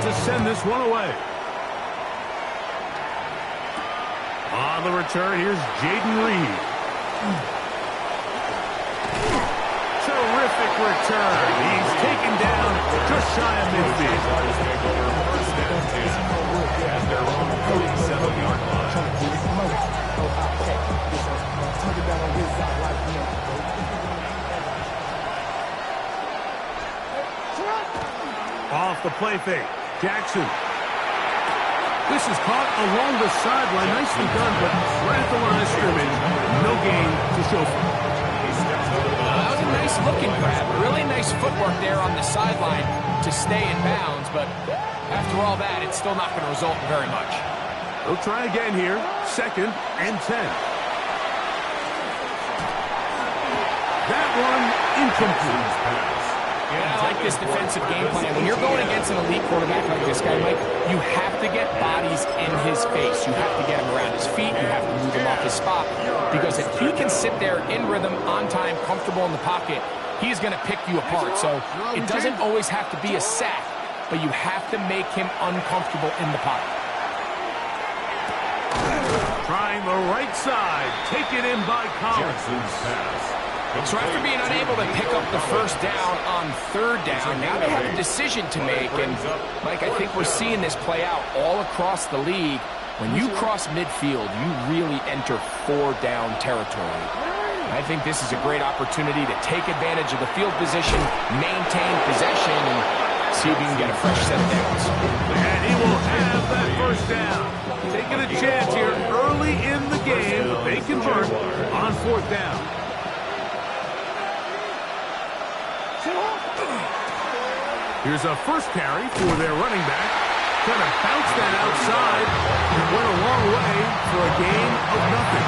to send this one away. On the return, here's Jaden Reed. Terrific return. He's taken down just shy of midfield. At their own 47-yard line. Off the play fake. Jackson. This is caught along the sideline. Nicely done, but right at the line of scrimmage, no gain to show for it. That was a nice looking grab. Really nice footwork there on the sideline to stay in bounds, but after all that, it's still not going to result in very much. They'll try again here. 2nd and 10. That one incomplete. Yeah, I like this defensive game plan. When you're going against an elite quarterback like this guy, Mike, you have to get bodies in his face. You have to get him around his feet. You have to move him off his spot. Because if he can sit there in rhythm, on time, comfortable in the pocket, he's going to pick you apart. So it doesn't always have to be a sack, but you have to make him uncomfortable in the pocket. Trying the right side. Taken in by Collins. So after being unable to pick up the first down on 3rd down, now they have a decision to make. And, Mike, I think we're seeing this play out all across the league. When you cross midfield, you really enter 4-down territory. I think this is a great opportunity to take advantage of the field position, maintain possession, and see if you can get a fresh set of downs. And he will have that first down. Taking a chance here early in the game. They convert on 4th down. Here's a first carry for their running back. Trying to bounce that outside. It went a long way for a gain of nothing.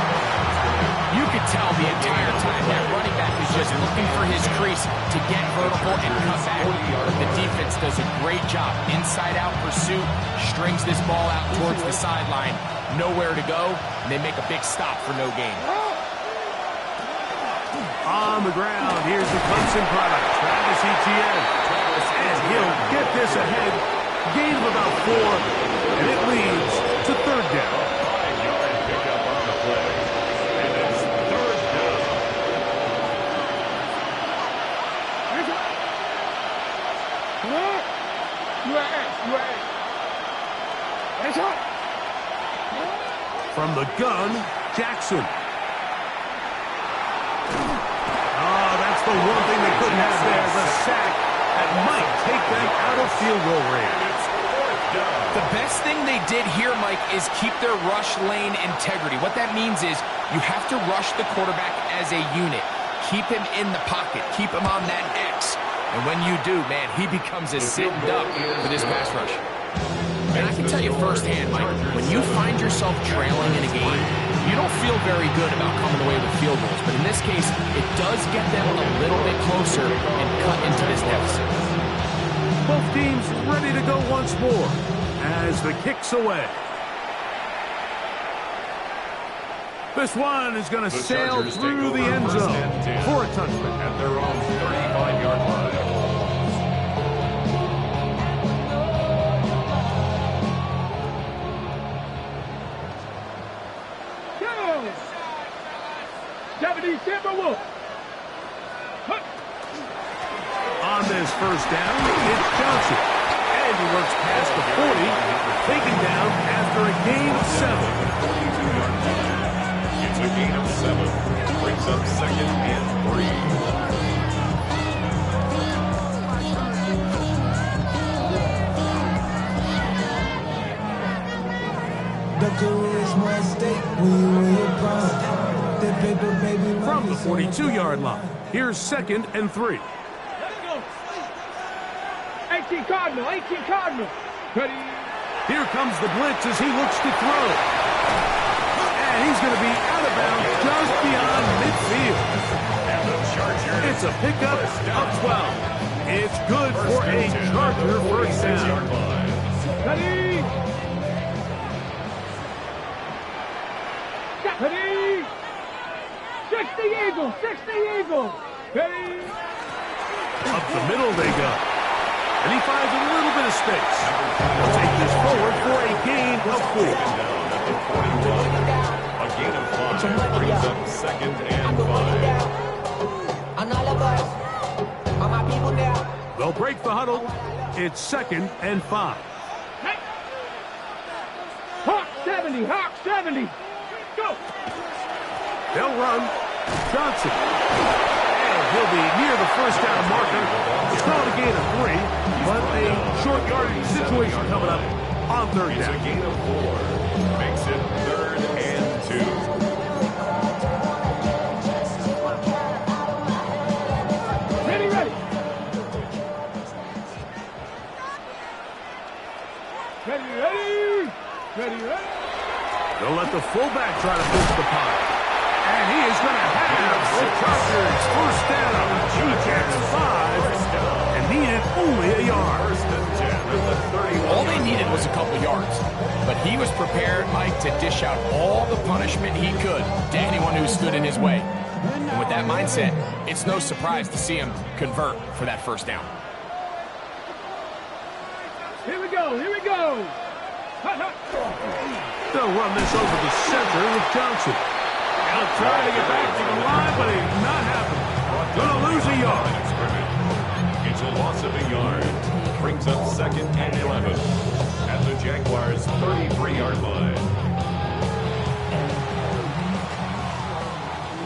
You could tell the entire time that running back is just looking for his crease to get vertical and cut back. But the defense does a great job. Inside-out pursuit, strings this ball out towards the sideline. Nowhere to go, and they make a big stop for no gain. On the ground, here's the Clemson product, Travis Etienne. And he'll get this ahead. Gain of about 4, and it leads to 3rd down. 5-yard pickup on the play. And it's 3rd down. From the gun, Jackson. The one thing they couldn't have there is a sack that might take them out of field goal range. The best thing they did here, Mike, is keep their rush lane integrity. What that means is you have to rush the quarterback as a unit. Keep him in the pocket. Keep him on that X. And when you do, man, he becomes a sitting duck for this pass rush. And I can tell you firsthand, Mike, when you find yourself trailing in a game, you don't feel very good about coming away with field goals. But in this case, it does get them a little bit closer and cut into this deficit. Both teams ready to go once more as the kick's away. This one is going to sail through the end zone for a touchdown. At their own 35-yard line. On this first down, it's Johnson. And he works past the 40, taken down after a gain of 7. It's a gain of 7. Brings up 2nd and 3. From the 42-yard line, here's 2nd and 3. 18 Cardinal, 18 Cardinal. Ready. Here comes the blitz as he looks to throw. And he's going to be out of bounds just beyond midfield. It's a pickup of 12. It's good for a Charger first down. Ready. Ready. 60 Eagles, 60 Eagles. Ready. Up the middle they go. And he finds a little bit of space. He'll take this forward for a gain of 4. A gain of 5 brings up 2nd and 5. They'll break the huddle. It's 2nd and 5. Hawk 70, Hawk 70. Go. They'll run. Johnson. And he'll be near the first down marker. It's not a gain of 3, but a short yardage situation coming up on 3rd It's down. a gain of 4. Makes it 3rd and 2. Ready, ready. Ready, ready. Ready, ready. They'll let the fullback try to push the punt. And he is going to have the Chargers first down. Each at 5 and needed only a yard. First and 10 at the 31. All they needed was a couple yards. But he was prepared, Mike, to dish out all the punishment he could to anyone who stood in his way. And with that mindset, it's no surprise to see him convert for that first down. Here we go, here we go. Hut, hut. They'll run this over the center with Johnson. Now trying to get back to the line, but it's not happening. Going to lose a yard. It's a loss of a yard. Brings up 2nd and 11 at the Jaguars' 33-yard line.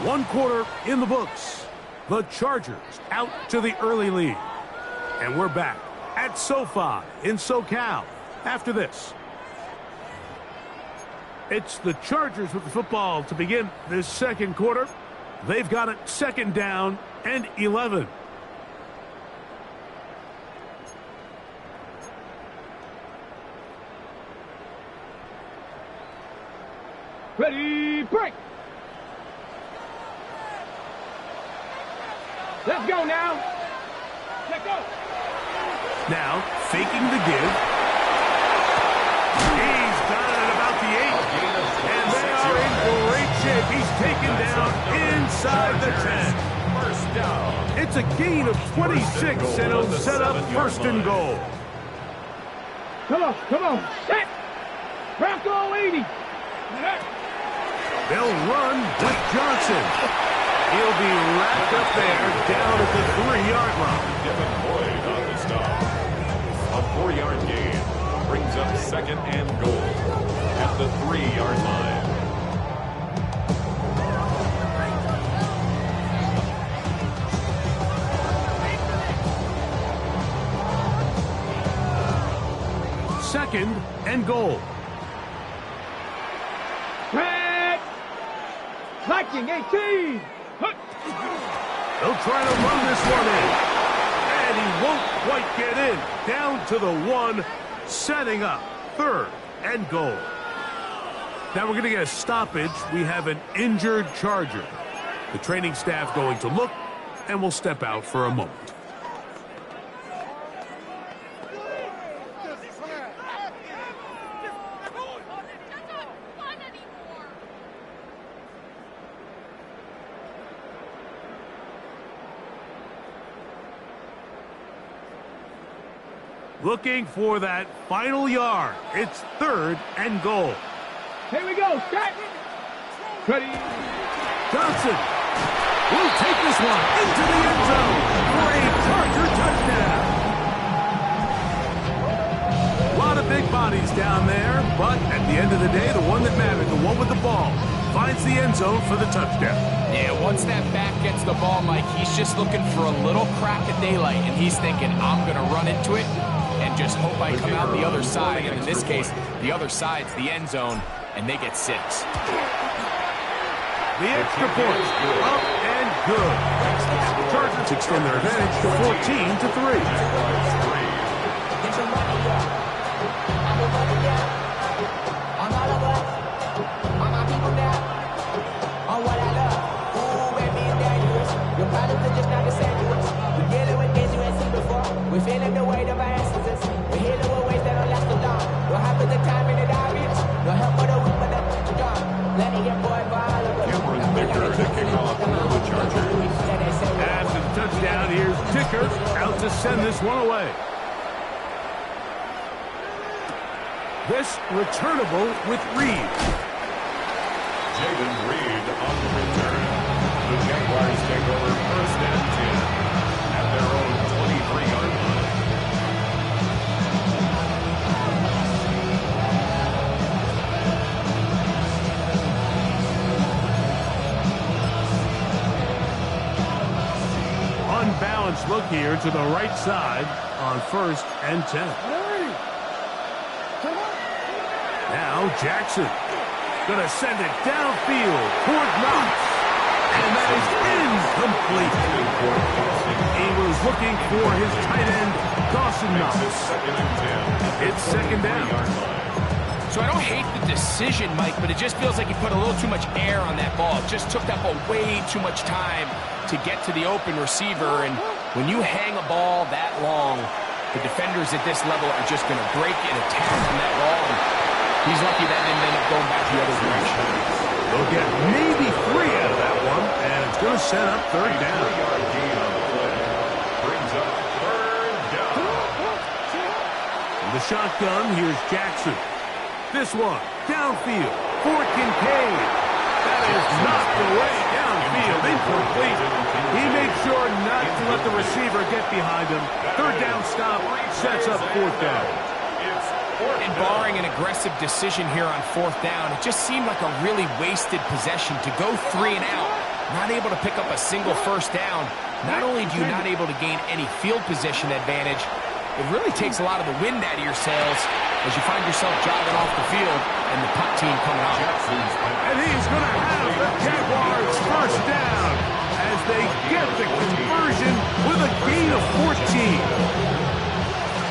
1 quarter in the books. The Chargers out to the early lead. And we're back at SoFi in SoCal after this. It's the Chargers with the football to begin this 2nd quarter. They've got it 2nd down and 11. Ready, break. Let's go now. Let's go. Now, faking the give. He's got it at about the 8. And they are in great shape. He's taken down inside the 10. First down. It's a gain of 26, and it'll set up 1st and goal. Come on, come on. Set. Bronco 80. They'll run with Johnson. He'll be wrapped up there down at the 3-yard line. Devin Boyd on the stop. A 4-yard gain brings up 2nd and goal at the 3-yard line. Second and goal. Red. Viking 18. Hut. They'll try to run this one in. And he won't quite get in. Down to the 1, setting up 3rd and goal. Now we're going to get a stoppage. We have an injured Charger. The training staff going to look, and we'll step out for a moment. Looking for that final yard. It's 3rd and goal. Here we go. Set. Ready. Johnson will take this one into the end zone for a Charger touchdown. A lot of big bodies down there, but at the end of the day, the one that mattered, the one with the ball, finds the end zone for the touchdown. Yeah, once that back gets the ball, Mike, he's just looking for a little crack of daylight, and he's thinking, I'm going to run into it and just hope I come out the other side. And in this case, the other side's the end zone, and they get 6. The extra point, up and good. Chargers extend their advantage to 14-3. We're feeling the weight of our ancestors. We're healing with ways that don't last so long. What happened to time in the diaries? No help for the weak, but the strong. Letting your boy for all of us. Cameron Dicker to kick off for the Chargers. After the touchdown, here's Dicker out to send this one away. This returnable with Reed. Jaden Reed on the return. The Jaguars take over 1st and 10 at their own 23-yard line. Unbalanced look here to the right side on 1st and 10. Now Jackson going to send it downfield toward Knox. And that is incomplete. He was looking for his tight end, Dawson Knox. It's 2nd down. So I don't hate the decision, Mike, but it just feels like he put a little too much air on that ball. It just took up way too much time to get to the open receiver. And when you hang a ball that long, the defenders at this level are just going to break and attack on that ball. And he's lucky that didn't end up going back the other direction. They'll get maybe 3 out of that one, and it's going to set up 3rd down. Brings up 3rd down. In the shotgun, here's Jackson. This one, downfield, for Kincaid. That is knocked away downfield, incomplete. He made sure not to let the receiver get behind him. 3rd down stop sets up 4th down. And barring an aggressive decision here on 4th down, it just seemed like a really wasted possession to go 3 and out, not able to pick up a single 1st down. Not only do you not able to gain any field position advantage, it really takes a lot of the wind out of your sails as you find yourself jogging off the field and the punt team coming out. And he's going to have the Jaguars 1st down as they get the conversion with a gain of 14.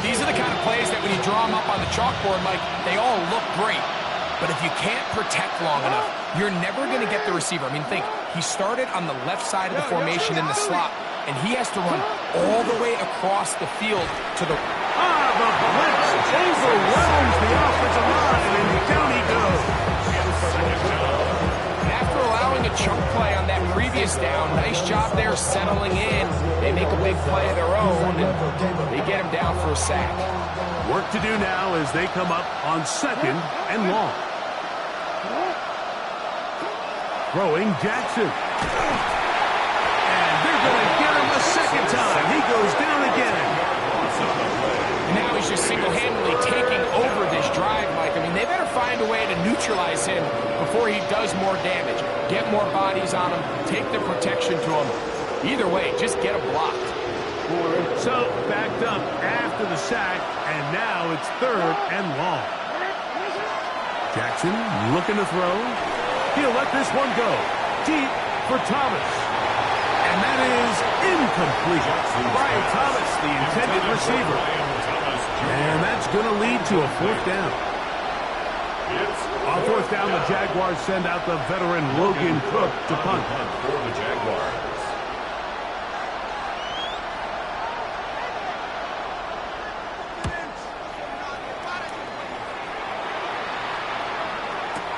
These are the kind of plays that when you draw them up on the chalkboard, Mike, they all look great. But if you can't protect long enough, you're never going to get the receiver. I mean, think, he started on the left side of the formation in the slot, and he has to run all the way across the field to the... The blitz overwhelms the offensive line, and down he goes. And after allowing a chunk play on that previous down, nice job there settling in. They make a big play of their own, and they get him down for a sack. Work to do now as they come up on 2nd and long. Throwing Jackson. And they're going to get him a 2nd time. He goes down again. Now he's just single-handedly taking over this drive, Mike. I mean, they better find a way to neutralize him before he does more damage. Get more bodies on him, take the protection to him. Either way, just get him blocked. So, backed up after the sack, and now it's 3rd and long. Jackson looking to throw. He'll let this one go. Deep for Thomas. And that is incomplete. Brian Thomas, the intended receiver. And that's going to lead to a 4th down. On 4th down, the Jaguars send out the veteran Logan Cook to punt. For the Jaguars.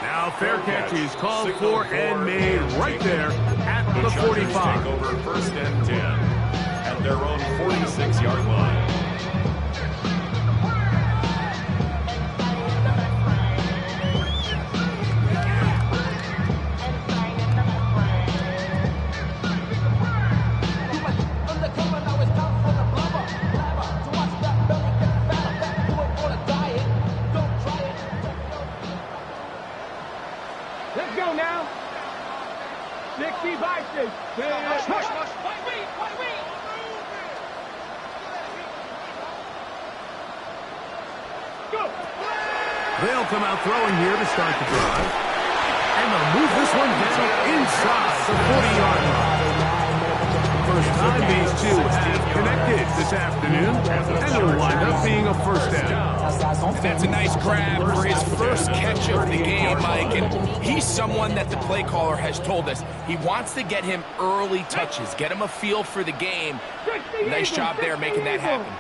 Now fair catch is called for and made right there at the 45. Take over 1st and 10 at their own 46-yard line. Let's go now. 60 by 6. Go. They'll come out throwing here to start the drive. And they'll move this one down inside the 40-yard line. First time these two have connected this afternoon, and it'll wind up being a 1st down. And that's a nice grab for his first catch of the game, Mike. And he's someone that the play caller has told us he wants to get him early touches, get him a feel for the game. Nice job there making that happen.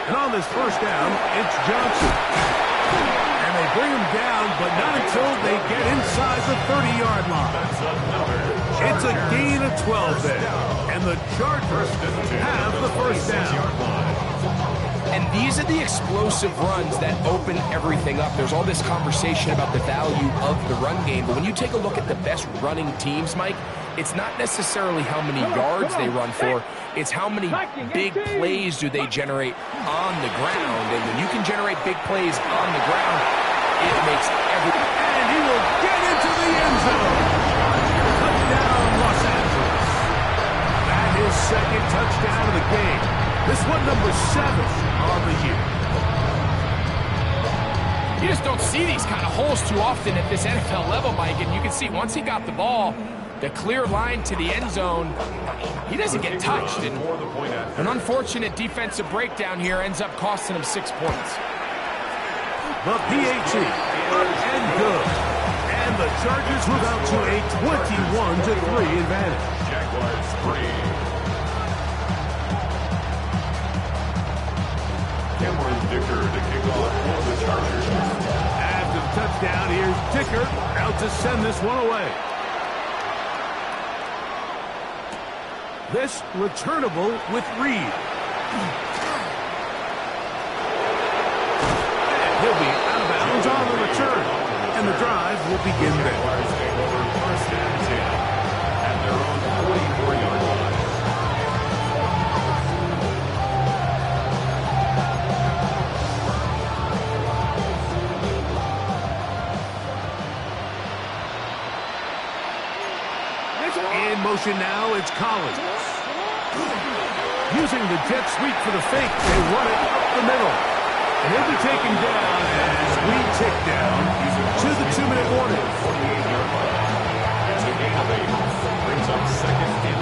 And on this 1st down, it's Johnson. And they bring him down, but not until they get inside the 30-yard line. It's a gain of 12 there. And the Chargers have the 1st down. And these are the explosive runs that open everything up. There's all this conversation about the value of the run game, but when you take a look at the best running teams, Mike, it's not necessarily how many yards they run for, it's how many big plays do they generate on the ground. And when you can generate big plays on the ground, it makes everything. And he will get into the end zone. Touchdown, Los Angeles. That is second touchdown of the game. This one number 7 on the year. You just don't see these kind of holes too often at this NFL level, Mike. And you can see once he got the ball, the clear line to the end zone, he doesn't get touched. And an unfortunate defensive breakdown here ends up costing him 6 points. The PAT, up and good. And the Chargers move out to a 21-3 advantage. Jaguars 3. Dicker to kick off for the Chargers. After the touchdown, here's Dicker out to send this one away. This returnable with Reed. And he'll be out of bounds on the return. And the drive will begin there. Jaguars take over first and 10 at their own 44-yard line. In motion now, it's Collins. Using the jet sweep for the fake, they run it up the middle. And he'll be taken down as we tick down to the 2-minute warning. 48-yard line. It's a gain of 8. Brings up second and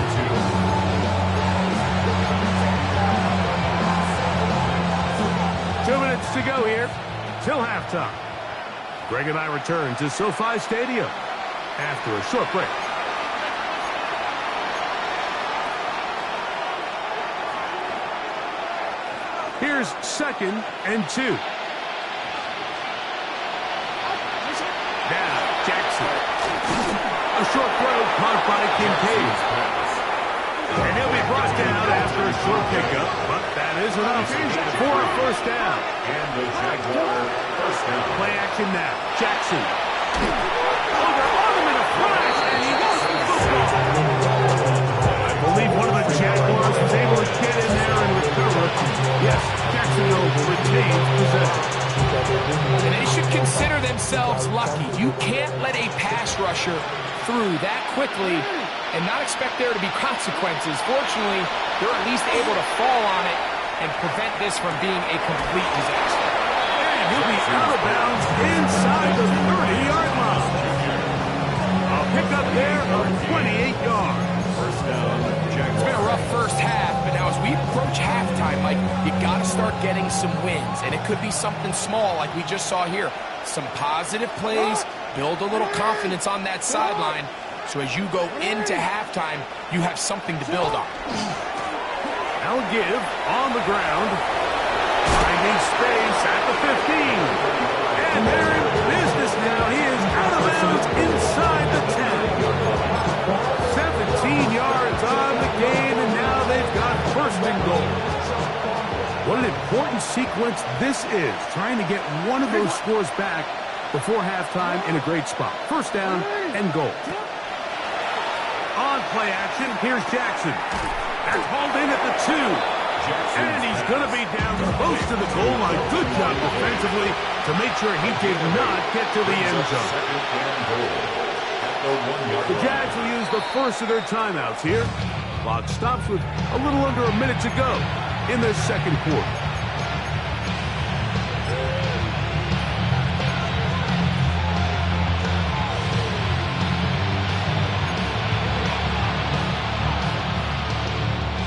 2. 2 minutes to go here till halftime. Greg and I return to SoFi Stadium after a short break. Here's second and 2. Now, Jackson. A short throw caught by Kincaid. And he'll be brought down after a short pickup, but that is enough for a first down. And the Jaguar first down. Play action now. Jackson. Oh, they're on him in a flash, and he lost the football. I believe one of the Jaguars was able to get in there and recover. Yes, Jacksonville retains possession. And they should consider themselves lucky. You can't let a pass rusher through that quickly and not expect there to be consequences. Fortunately, they're at least able to fall on it and prevent this from being a complete disaster. And he'll be out of bounds inside the 30-yard line. A pickup there of 28 yards. First down, Jaguars. It's been a rough first half, but now as we approach halftime, Mike, you got to start getting some wins. And it could be something small like we just saw here. Some positive plays, build a little confidence on that sideline. So as you go into halftime, you have something to build on. Now give on the ground. Finding space at the 15. And they're in business now. He is out of bounds inside the 10. 17 yards on the gain, and now they've got first and goal. What an important sequence this is, trying to get one of those scores back before halftime in a great spot. First down and goal. On play action, here's Jackson. That's hauled in at the 2. And he's going to be down close to the goal line. Good job defensively to make sure he did not get to the end zone. The Jags will use the first of their timeouts here. Clock stops with a little under a minute to go in the second quarter.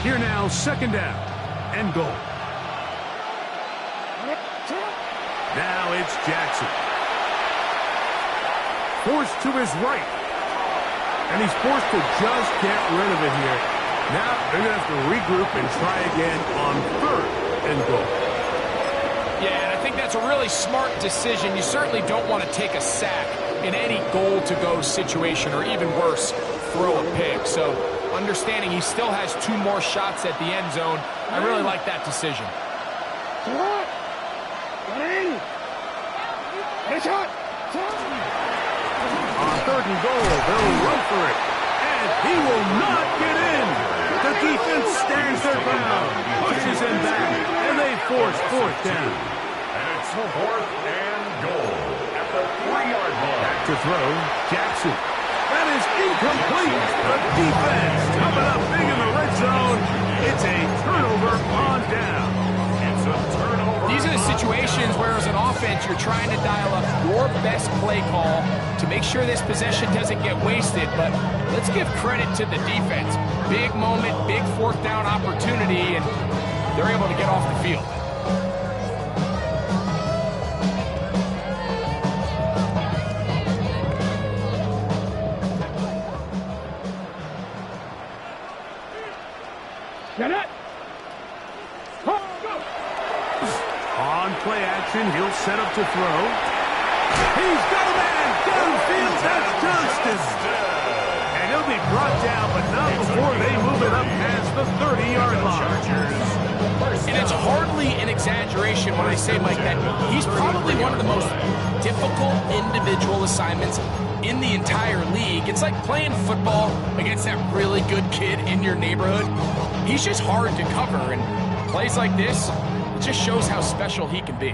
Here now, second down and goal. Now it's Jackson. Forced to his right. And he's forced to just get rid of it here. Now they're going to have to regroup and try again on third and goal. Yeah, and I think that's a really smart decision. You certainly don't want to take a sack in any goal-to-go situation, or even worse, throw a pick. So understanding he still has 2 more shots at the end zone, I really like that decision. Shot! Got in! Get a shot! On 3rd and goal, they'll run for it. And he will not get in. The defense stands their ground, pushes him back, and they force 4th down. And it's 4th and goal at the 3-yard line. Back to throw, Jackson. That is incomplete. The defense coming up big in the red zone. It's a turnover on down. It's a turnover. These are the situations where as an offense, you're trying to dial up your best play call to make sure this possession doesn't get wasted. But let's give credit to the defense. Big moment, big 4th down opportunity, and they're able to get off the field. Get it! Go! On play action, he'll set up to throw. He's got a man downfield. That's Johnston. And he'll be brought down, but not before they move it up past the 30-yard line. And it's hardly an exaggeration when I say, Mike, that he's probably one of the most difficult individual assignments in the entire league. It's like playing football against that really good kid in your neighborhood. He's just hard to cover, and plays like this, it just shows how special he can be.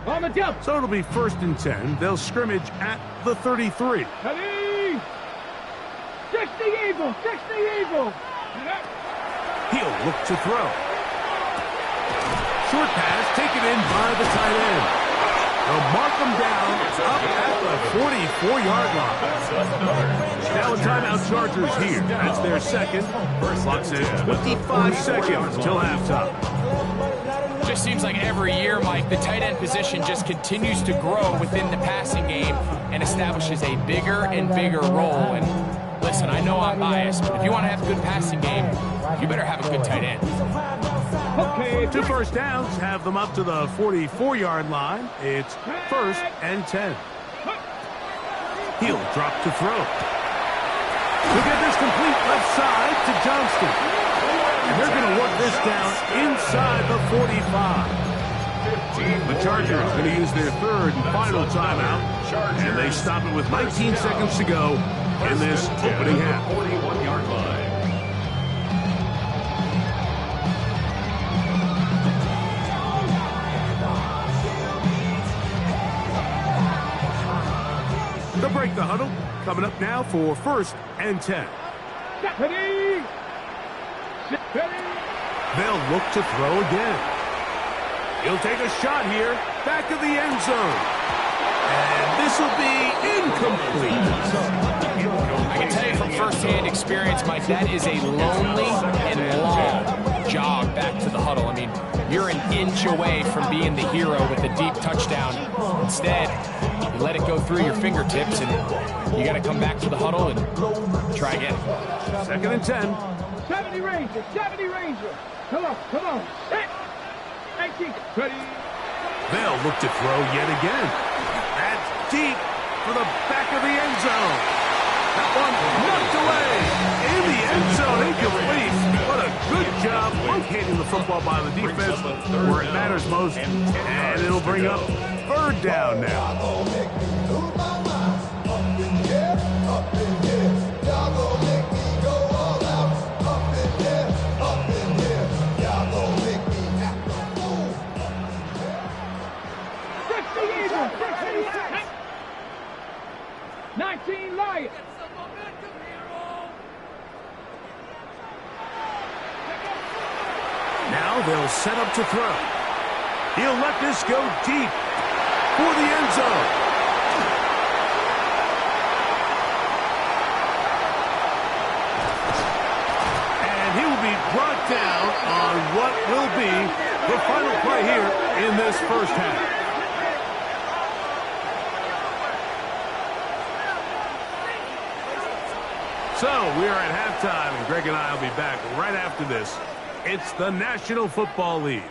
On the jump! So it'll be 1st and 10. They'll scrimmage at the 33. Ready! 60 Eagle! 60 Eagle! He'll look to throw. Short pass taken in by the tight end. They'll mark him down up at the 44-yard line. Now a timeout Chargers here. That's their 2nd. Clock says 25 seconds till halftime. Just seems like every year, Mike, the tight end position just continues to grow within the passing game and establishes a bigger and bigger role. And listen, I know I'm biased, but if you want to have a good passing game, you better have a good tight end. Okay, 2 first downs have them up to the 44-yard line. It's 1st and 10. He'll drop to throw. He'll get this complete left side to Johnston. And they're going to work this down inside the 45. The Chargers are going to use their 3rd and final timeout. And they stop it with 19 seconds to go in this opening half. 41-yard line. They'll break the huddle. Coming up now for 1st and 10. Ready! Ready! They'll look to throw again. He'll take a shot here. Back of the end zone. And this will be incomplete. I can tell you from firsthand experience, Mike, that is a lonely and long jog back to the huddle. I mean, you're an inch away from being the hero with a deep touchdown. Instead, you let it go through your fingertips, and you got to come back to the huddle and try again. 2nd and 10. 70 Ranger! 70 Ranger! Come on! Set! 19! Ready! They'll look to throw yet again. That's deep for the back of the end zone. That one knocked away in the end zone, incomplete. What a good job locating the football by the defense where it matters most. And it'll bring up 3rd down now. Now they'll set up to throw. He'll let this go deep for the end zone. And he will be brought down on what will be the final play here in this 1st half. So we are at halftime, and Greg and I will be back right after this. It's the National Football League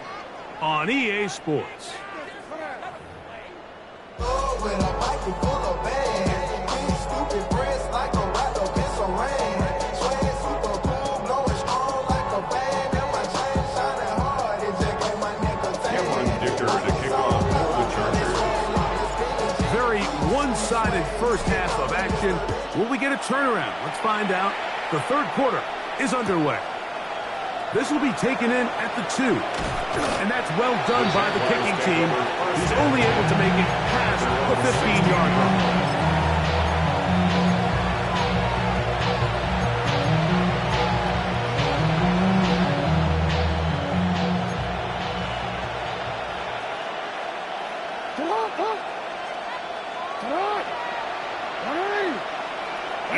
on EA Sports. one-sided first half of action. Will we get a turnaround? Let's find out. The third quarter is underway. This will be taken in at the 2. And that's well done by the kicking team. He's only able to make it past the 15-yard line.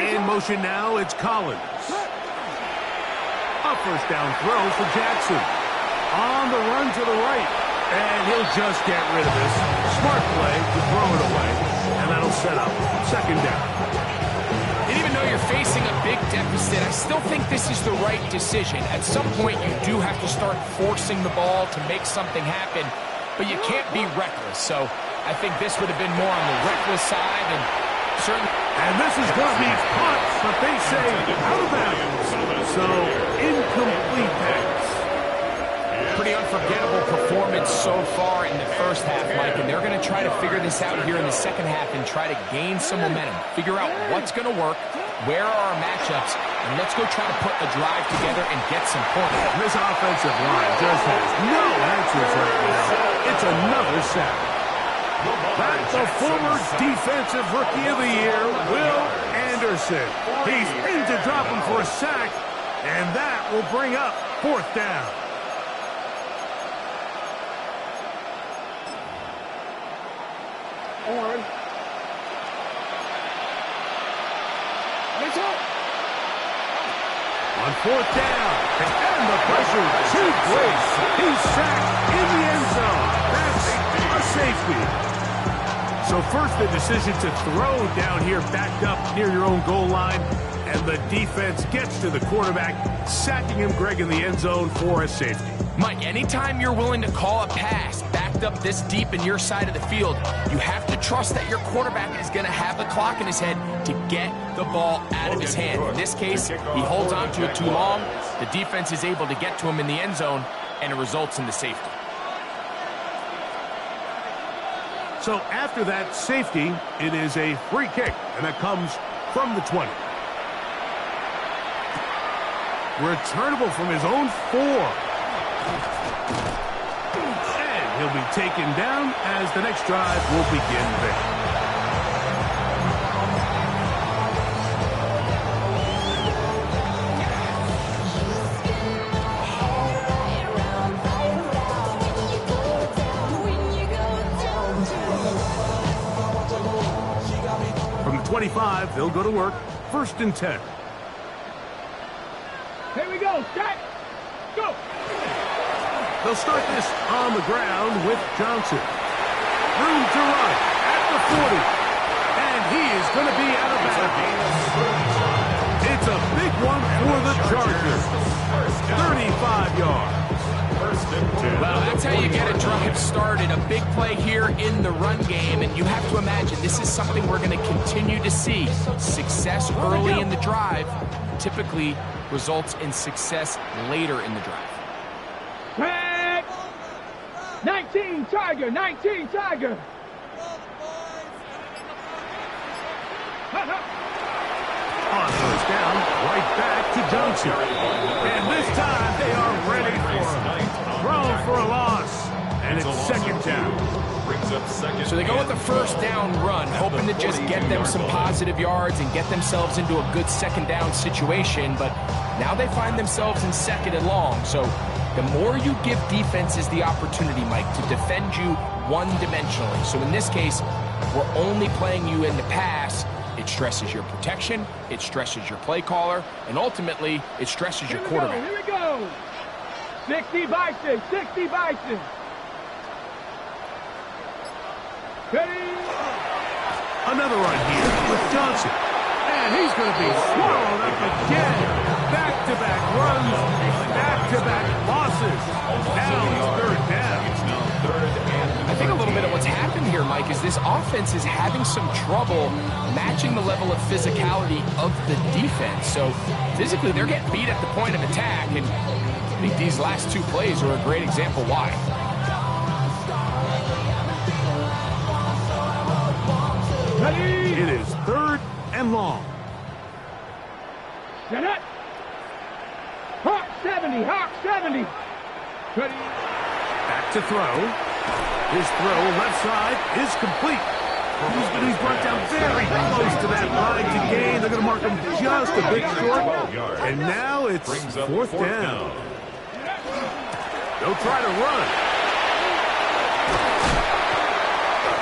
In motion now, it's Collins. A first down throw for Jackson. On the run to the right. And he'll just get rid of this. Smart play to throw it away. And that'll set up second down. And even though you're facing a big deficit, I still think this is the right decision. At some point, you do have to start forcing the ball to make something happen. But you can't be reckless. So I think this would have been more on the reckless side. And certainly... And this is going to be caught, but they say out of bounds. So, incomplete pass. Pretty unforgettable performance so far in the first half, Mike, and they're going to try to figure this out here in the second half and try to gain some momentum. Figure out what's going to work, where are our matchups, and let's go try to put a drive together and get some points. This offensive line just has no answers right now. It's another sack. That's the former defensive rookie of the year, Will Anderson. He's in to drop him for a sack, and that will bring up fourth down. On fourth down, and the pressure too great. He's sacked in the end zone. That's a safety. So first the decision to throw down here backed up near your own goal line, and the defense gets to the quarterback, sacking him, Greg, in the end zone for a safety. Mike, anytime you're willing to call a pass backed up this deep in your side of the field, you have to trust that your quarterback is going to have the clock in his head to get the ball out of his hand. In this case, he holds on to it too long. The defense is able to get to him in the end zone, and it results in the safety. So after that safety, it is a free kick, and that comes from the 20. Returnable from his own 4. And he'll be taken down as the next drive will begin there. From the 25, they'll go to work. 1st and 10. Here we go. Set. Go. They'll start this on the ground with Johnson. Room to run at the 40. And he is going to be out of bounds. It's a big one for the Chargers. 35 yards. Well, that's how you get a drive started. A big play here in the run game, and you have to imagine this is something we're going to continue to see. Success early in the drive typically results in success later in the drive. Tag. 19 Tiger. 19 Tiger. On first down, right back to Johnson. And this time they are ready for him. Thrown for a loss. And it's second down. So they go with the first down run, hoping to just get them some positive yards and get themselves into a good second down situation. But now they find themselves in second and long. So the more you give defenses the opportunity, Mike, to defend you one-dimensionally. So in this case, we're only playing you in the pass. It stresses your protection, it stresses your play caller, and ultimately, it stresses your quarterback. Here we go. 60 Bison. 60 Bison. Ready. Another run here with Johnson. And he's going to be swallowed up again. Back-to-back runs, back-to-back losses. Now third down. I think a little bit of what's happened here, Mike, is this offense is having some trouble matching the level of physicality of the defense. So physically, they're getting beat at the point of attack, and I think these last two plays are a great example why. Ready. and long. Set up. Hawk 70, Hawk 70. Ready. Back to throw. His throw left side is complete. He's brought down very close to that line to gain. They're going to mark him just a bit short. And now it's fourth down. They'll try to run.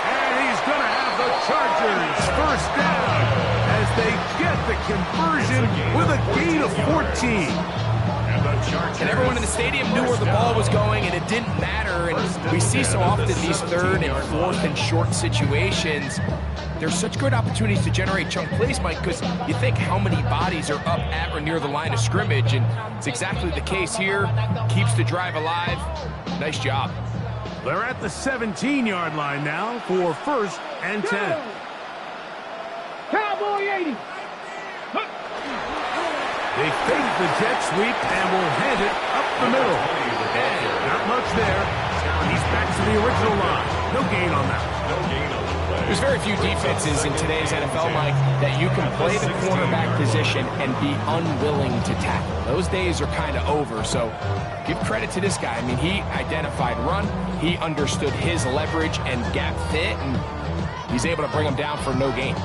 And he's going to have the Chargers first down as they get the conversion with a gain of 14. And everyone in the stadium knew where the ball was going, and it didn't matter. And we see so often these third and fourth and short situations, there's such good opportunities to generate chunk plays, Mike, because you think how many bodies are up at or near the line of scrimmage, and it's exactly the case here. Keeps the drive alive. Nice job. They're at the 17-yard line now for first and 10. Cowboy 80. They fake the jet sweep and will hand it up the middle. And not much there. He's back to the original line. No gain on that. There's very few defenses in today's NFL, Mike, that you can play the cornerback position and be unwilling to tackle. Those days are kind of over, so give credit to this guy. I mean, he identified run, he understood his leverage and gap fit, and he's able to bring him down for no gain.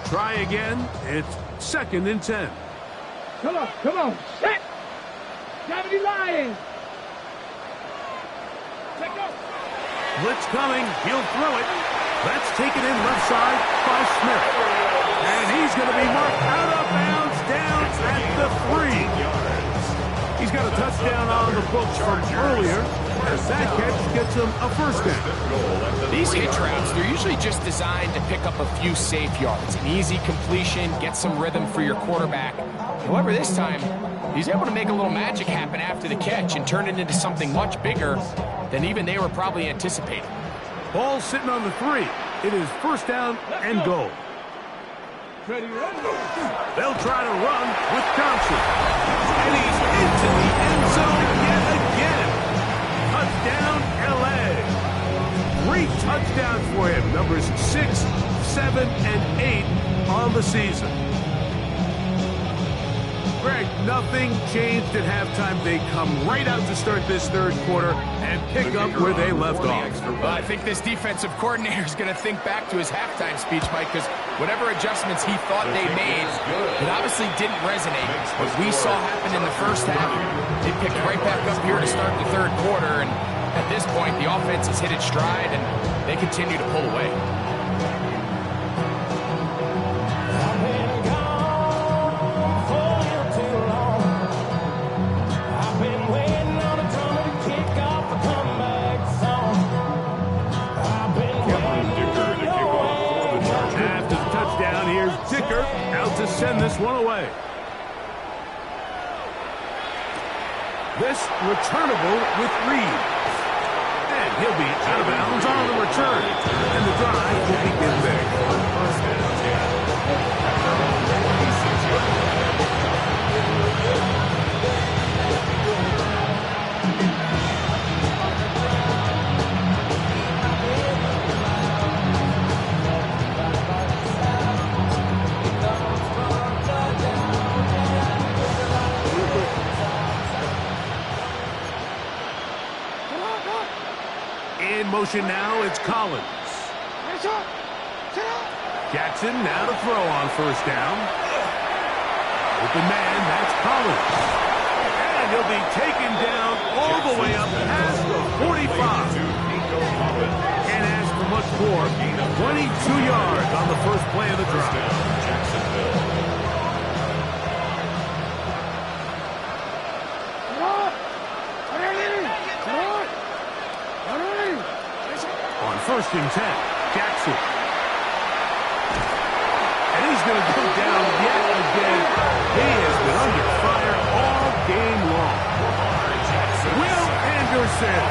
Try again. It's second and 10. Come on. Set. 70 Lions. Let go. Blitz coming. He'll throw it. That's taken in left side by Smith. And he's going to be marked out of bounds down at the 3. He's got a touchdown on the books from earlier, as that catch gets him a first down. These hitch routes, they're usually just designed to pick up a few safe yards. An easy completion, get some rhythm for your quarterback. However, this time, he's able to make a little magic happen after the catch and turn it into something much bigger than even they were probably anticipating. Ball sitting on the 3. It is first down and goal. They'll try to run with Johnson. And he's into the end zone yet again. Touchdown, L.A. 3 touchdowns for him. Numbers 6, 7, and 8 on the season. Greg, nothing changed at halftime. They come right out to start this third quarter and pick up where they left off. Well, I think this defensive coordinator is going to think back to his halftime speech, Mike, because whatever adjustments he thought they made, it obviously didn't resonate. What we saw happen in the first half, they picked right back up here to start the third quarter, and at this point, the offense has hit its stride, and they continue to pull away. Out to send this one away. This returnable with Reed. And he'll be out of bounds on the return. And the drive will begin there. First down, 10. In motion now, it's Collins. Jackson now to throw on first down. Open man, that's Collins. And he'll be taken down all the way up past the 45. Can't ask for much more. 22 yards on the first play of the drive. On first and 10, Jackson. And he's going to go down yet again. He has been under fire all game long. Will Anderson.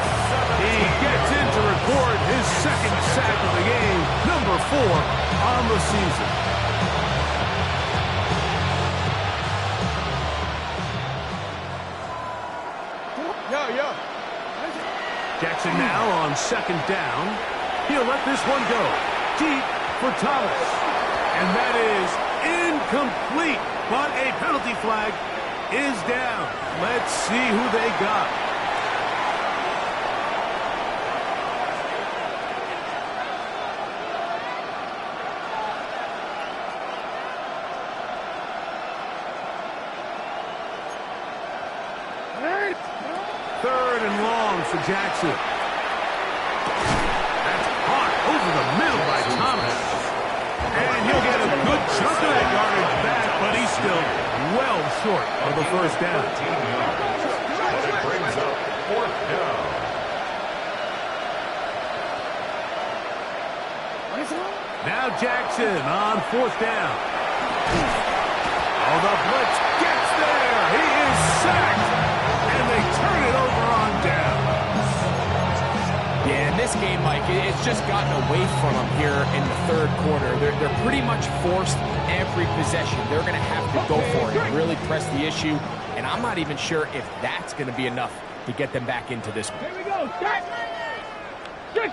He gets in to record his second sack of the game, number 4 on the season. Jackson now on second down. He'll let this one go. Deep for Thomas. And that is incomplete. But a penalty flag is down. Let's see who they got. Third and long for Jackson. That's caught over the middle by Thomas. And he'll get a good chunk of that yardage back, but he's still well short of the first down. But it brings up fourth down. Now Jackson on fourth down. Oh, the blitz gets there. He is sacked. And they turn it over on down. Yeah, in this game, Mike, it's just gotten away from them here in the third quarter. They're pretty much forced every possession. They're going to have to go for it and really press the issue. And I'm not even sure if that's going to be enough to get them back into this one. Here we go. Start. Give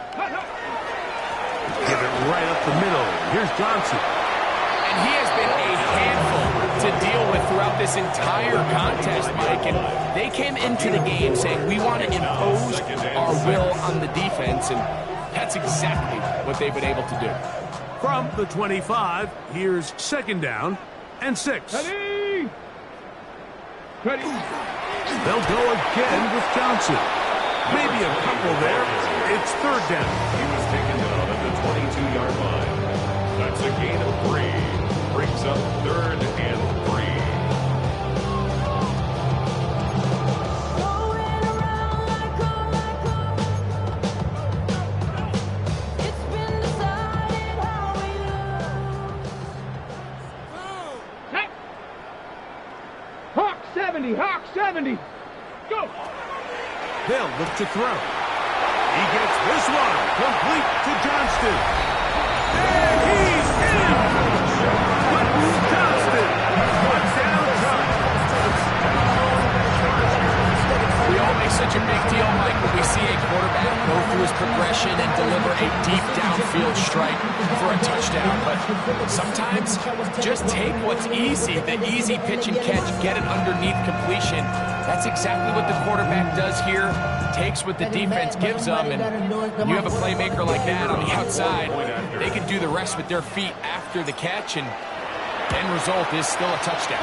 it right up the middle. Here's Johnson. And he has been a handful to deal with throughout this entire contest, Mike. And they came into the game saying, we want to impose our will on the defense, and that's exactly what they've been able to do. From the 25, here's second down and 6. Ready. Ready. They'll go again with Johnson. Maybe a couple there. It's third down. He was taken down at the 22-yard line. That's a gain of 3. Brings up third and 3. Hawk 70. Hawk 70. Go. They'll look to throw. He gets this one complete to Johnston. And he's in! Johnston! Touchdown Chargers! We all make such a big deal, Mike, when we see a quarterback go through his progression and deliver a deep downfield strike for a touchdown. But sometimes just take what's easy, the easy pitch and catch, get it underneath completion. That's exactly what the quarterback does here. Takes what the defense gives them, and you have a playmaker like that on the outside, they can do the rest with their feet after the catch, and end result is still a touchdown.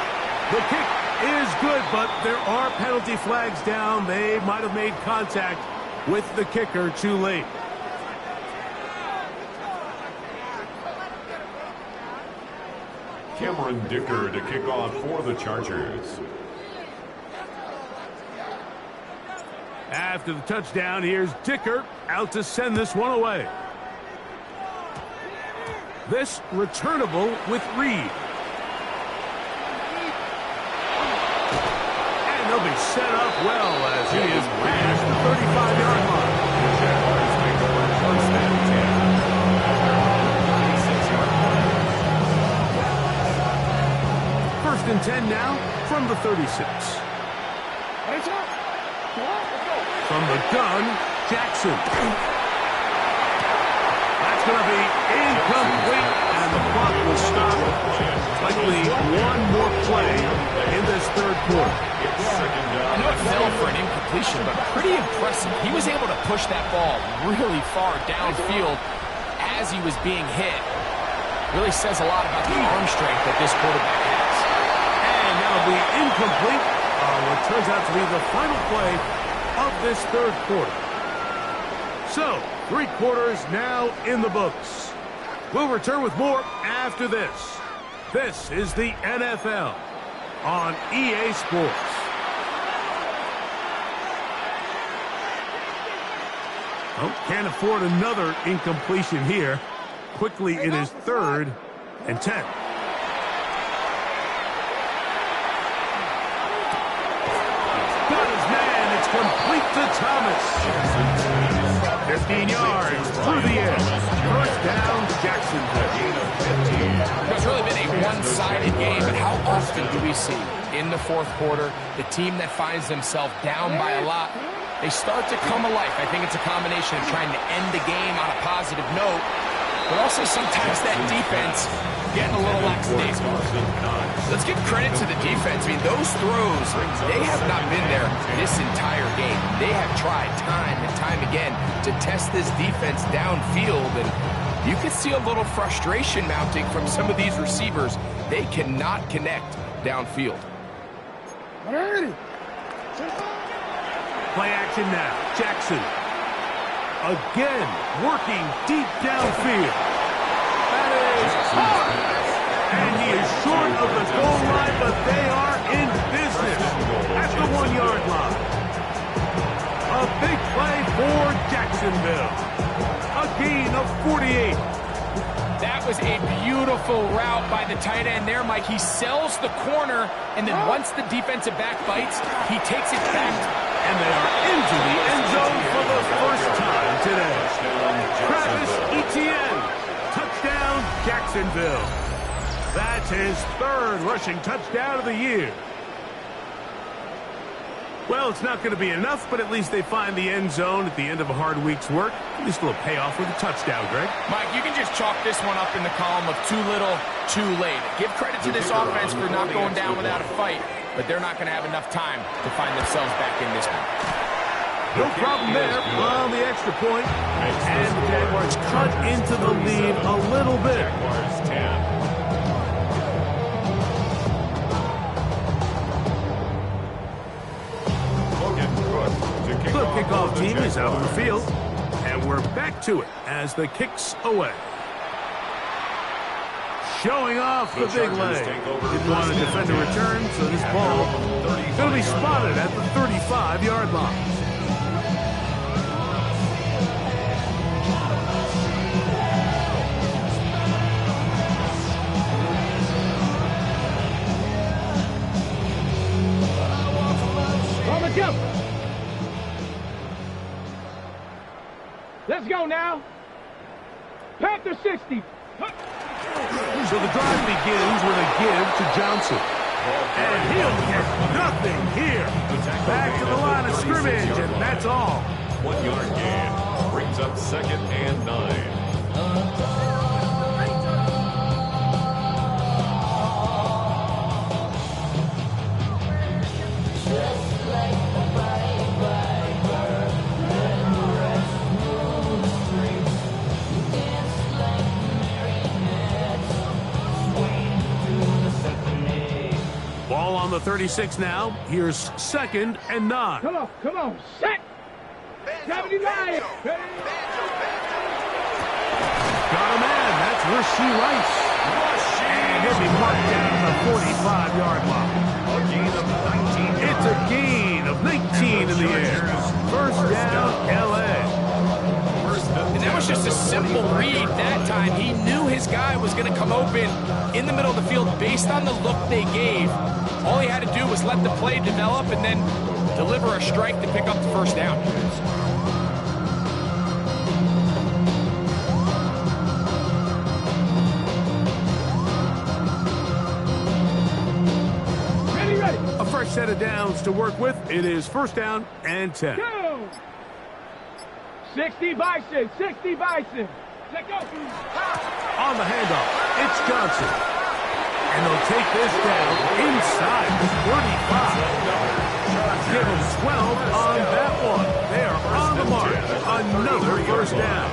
The kick is good, but there are penalty flags down. They might have made contact with the kicker too late. Cameron Dicker to kick off for the Chargers. After the touchdown, here's Dicker out to send this one away. This returnable with Reed. And they'll be set up well as he is past the 35-yard line. The Jaguars take over first and 10. First and 10 now from the 36. From the gun, Jackson. That's going to be incomplete, and the clock will stop. Likely one more play in this third quarter. I know it fell for an incompletion, but pretty impressive. He was able to push that ball really far downfield as he was being hit. Really says a lot about the arm strength that this quarterback has. And that'll be incomplete on what turns out to be the final play of this third quarter. So, 3 quarters now in the books. We'll return with more after this. This is the NFL on EA Sports. Oh, can't afford another incompletion here. Quickly, it is 3rd and 10. Got his man. It's complete to Thomas. 15 yards through the air. First down, Jacksonville. It's really been a one-sided game, but how often do we see in the fourth quarter the team that finds themselves down by a lot they start to come alive. I think it's a combination of trying to end the game on a positive note, but also sometimes that defense getting a little lackadaisical. Let's give credit to the defense. I mean, those throws, they have not been there this entire game. They have tried time and time again to test this defense downfield, and you can see a little frustration mounting from some of these receivers. They cannot connect downfield. Play action now. Jackson. Again, working deep downfield. That is hard. And he is short of the goal line, but they are in business at the 1-yard line. A big play for Jacksonville. A gain of 48. That was a beautiful route by the tight end there, Mike. He sells the corner, and then once the defensive back bites, he takes it back. And they are into the end zone for the first time today. Travis Etienne, touchdown Jacksonville. That's his third rushing touchdown of the year. Well, it's not going to be enough, but at least they find the end zone at the end of a hard week's work. At least a little payoff with a touchdown, Greg. Mike, you can just chalk this one up in the column of too little, too late. Give credit to this offense for not going down without a fight, but they're not going to have enough time to find themselves back in this one. No problem there on the extra point. And the Jaguars cut into the lead a little bit. Jaguars 10. The kickoff team is out on the field, and we're back to it as the kick's away. Showing off the big leg. Didn't want to defend a return, so this ball is going to be spotted at the 35-yard line. On the jump. Let's go now. Panther 60. So the drive begins with a give to Johnson. And he'll get nothing here. Back to the line of scrimmage, and that's all. 1-yard gain brings up 2nd and 9. Ball on the 36 now. Here's 2nd and 9. Come on, set. 79. Got a man. That's Rasheed Rice. And he'll be marked down at the 45-yard line. It's a gain of 19 in the air. First down, L.A. And that was just a simple read that time. He knew his guy was going to come open in the middle of the field based on the look they gave. All he had to do was let the play develop and then deliver a strike to pick up the first down. Ready. A fresh set of downs to work with. It is first down and 10. Go. 60 Bison. Let go. On the handoff, it's Johnson. And they'll take this down inside the 35. Give them 12 on that one. They are on the mark. Another first down.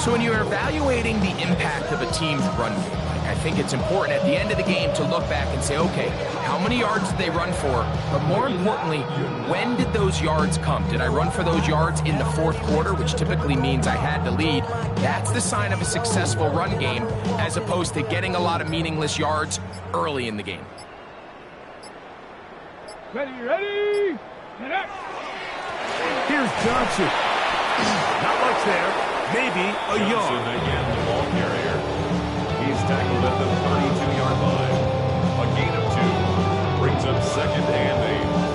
So when you're evaluating the impact of a team's run game, I think it's important at the end of the game to look back and say, okay, how many yards did they run for? But more importantly, when did those yards come? Did I run for those yards in the fourth quarter, which typically means I had the lead? That's the sign of a successful run game, as opposed to getting a lot of meaningless yards early in the game. Ready. Get up. Here's Johnson. Not much there. Maybe a yard. Again, the ball carrier. He's tackled at the 32-yard line. A gain of 2 brings up 2nd and 8.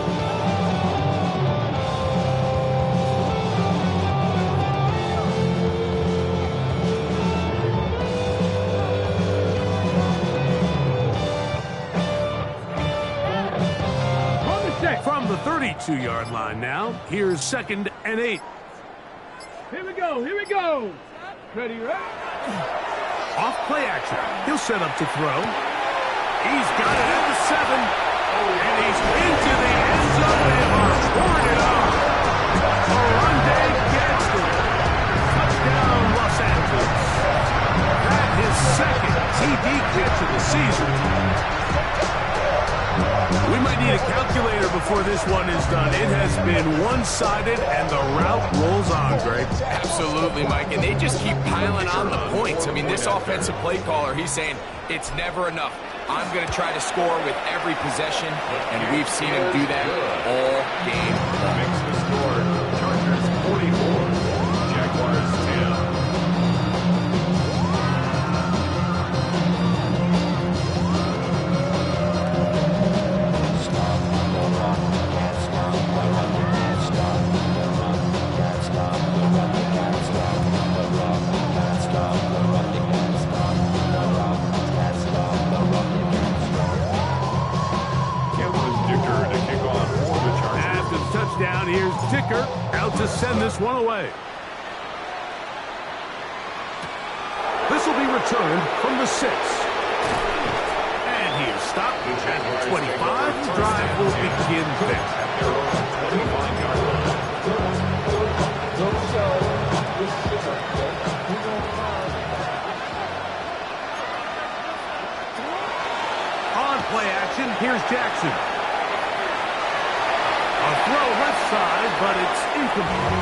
From the 32, 32-yard line now. Here's 2nd and 8. Here we go. Here we go. Ready, right? Off play action. He'll set up to throw. He's got it at the 7. And he's into the end zone and pouring it on. Orlando gets it. Touchdown, Los Angeles. That is 2nd TD catch of the season. We might need a calculator before this one is done. It has been one-sided, and the route rolls on, Greg. Absolutely, Mike, and they just keep piling on the points. I mean, this offensive play caller, he's saying it's never enough. I'm going to try to score with every possession, and we've seen him do that all game long. Makes the score. Chargers 44, Jaguars 10. Down, here's Dicker out to send this one away. This will be returned from the 6. And he is stopped at the 25. The drive will begin there. On play action, here's Jackson. A throw left side, but it's incomplete.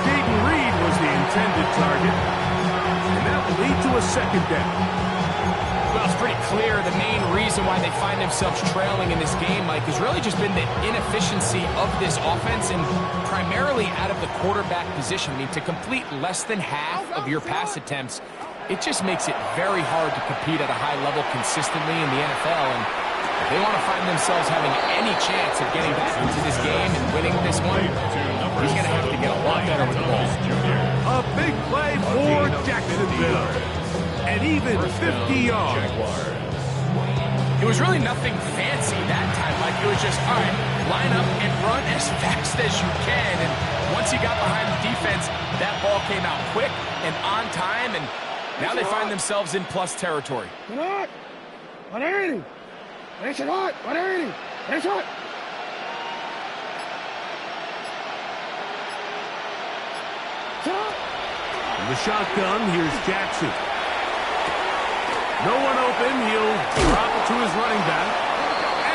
Jaden Reed was the intended target, and that will lead to a 2nd down. Well, it's pretty clear the main reason why they find themselves trailing in this game, Mike, has really just been the inefficiency of this offense and primarily out of the quarterback position. I mean, to complete less than half of your pass attempts, it just makes it very hard to compete at a high level consistently in the NFL. And if they want to find themselves having any chance of getting back into this game and winning this one, he's going to have to get a lot better with the ball. A big play for Jacksonville. And even 50 yards. It was really nothing fancy that time, Mike. It was just, all right, line up and run as fast as you can. And once you got behind the defense, that ball came out quick and on time, and now they find themselves in plus territory. What are you? Race it on! What are you? Race it! In the shotgun, here's Jackson. No one open. He'll drop it to his running back.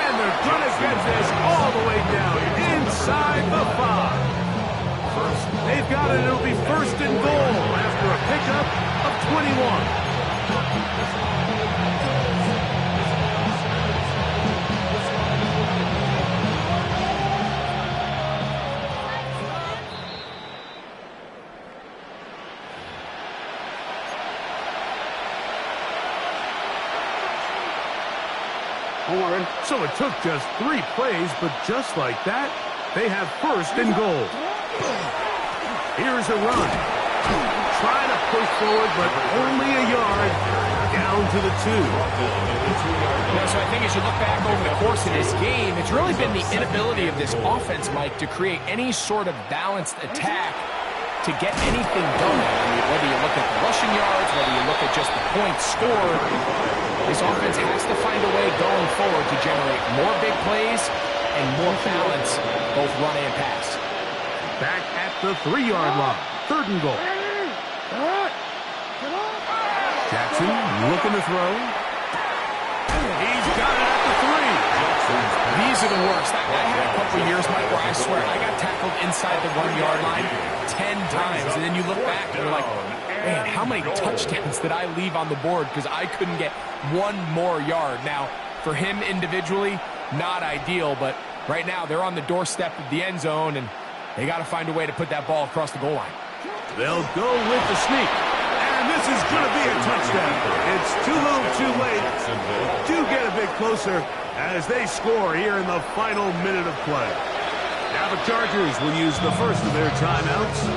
And they're going to get this all the way down inside the 5. They've got it. It'll be 1st and goal after a pickup of 21. So it took just 3 plays, but just like that, they have 1st and goal. Here's a run. Try to push forward, but only a yard down to the 2. So I think as you look back over the course of this game, it's really been the inability of this offense, Mike, to create any sort of balanced attack to get anything done. I mean, whether you look at the rushing yards, whether you look at just the points scored, this offense has to find a way going forward to generate more big plays and more balance, both run and pass. Back at the 3-yard line. 3rd and goal. Jackson looking to throw. He's got it at the 3. These are the worst. I had a couple of years, Mike, where I swear I got tackled inside the 1-yard line 10 times. And then you look back and you're like, man, how many touchdowns did I leave on the board because I couldn't get one more yard? Now, for him individually, not ideal, but right now they're on the doorstep of the end zone, and they got to find a way to put that ball across the goal line. They'll go with the sneak. And this is going to be a touchdown. It's too little too late. Do get a bit closer as they score here in the final minute of play. Now the Chargers will use the first of their timeouts.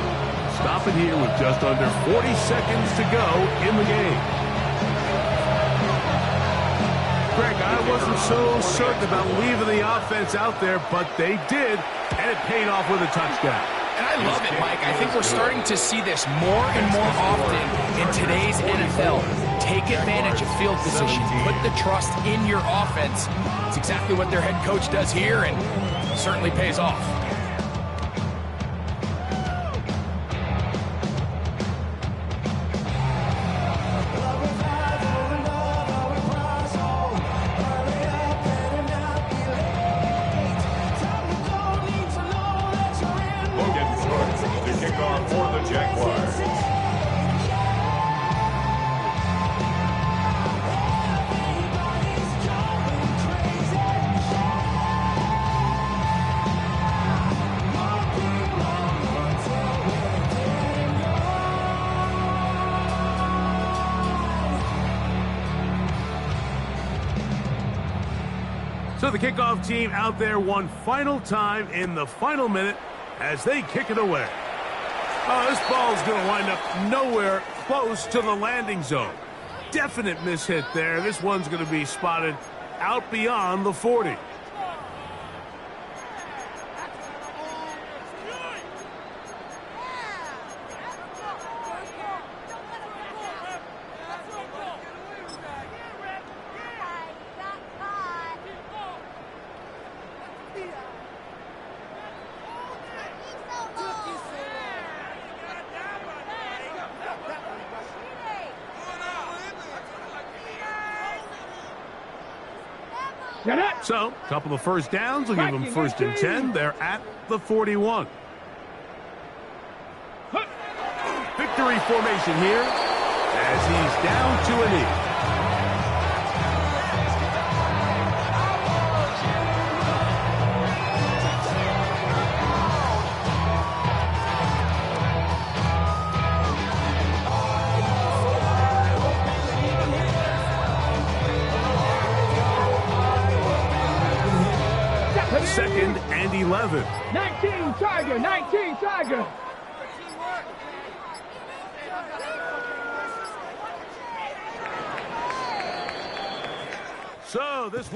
Stop it here with just under 40 seconds to go in the game. Greg, I wasn't so certain about leaving the offense out there, but they did, and it paid off with a touchdown. And I love it, Mike. I think we're starting to see this more and more often in today's NFL. Take advantage of field position. Put the trust in your offense. It's exactly what their head coach does here, and certainly pays off. For the Jaguars. So the kickoff team out there one final time in the final minute as they kick it away. Oh, this ball's going to wind up nowhere close to the landing zone. Definite mishit there. This one's going to be spotted out beyond the 40. So, a couple of first downs will give them 1st and 10. They're at the 41. Victory formation here as he's down to a knee. Second and 11. 19 Tiger, 19 Tiger. So this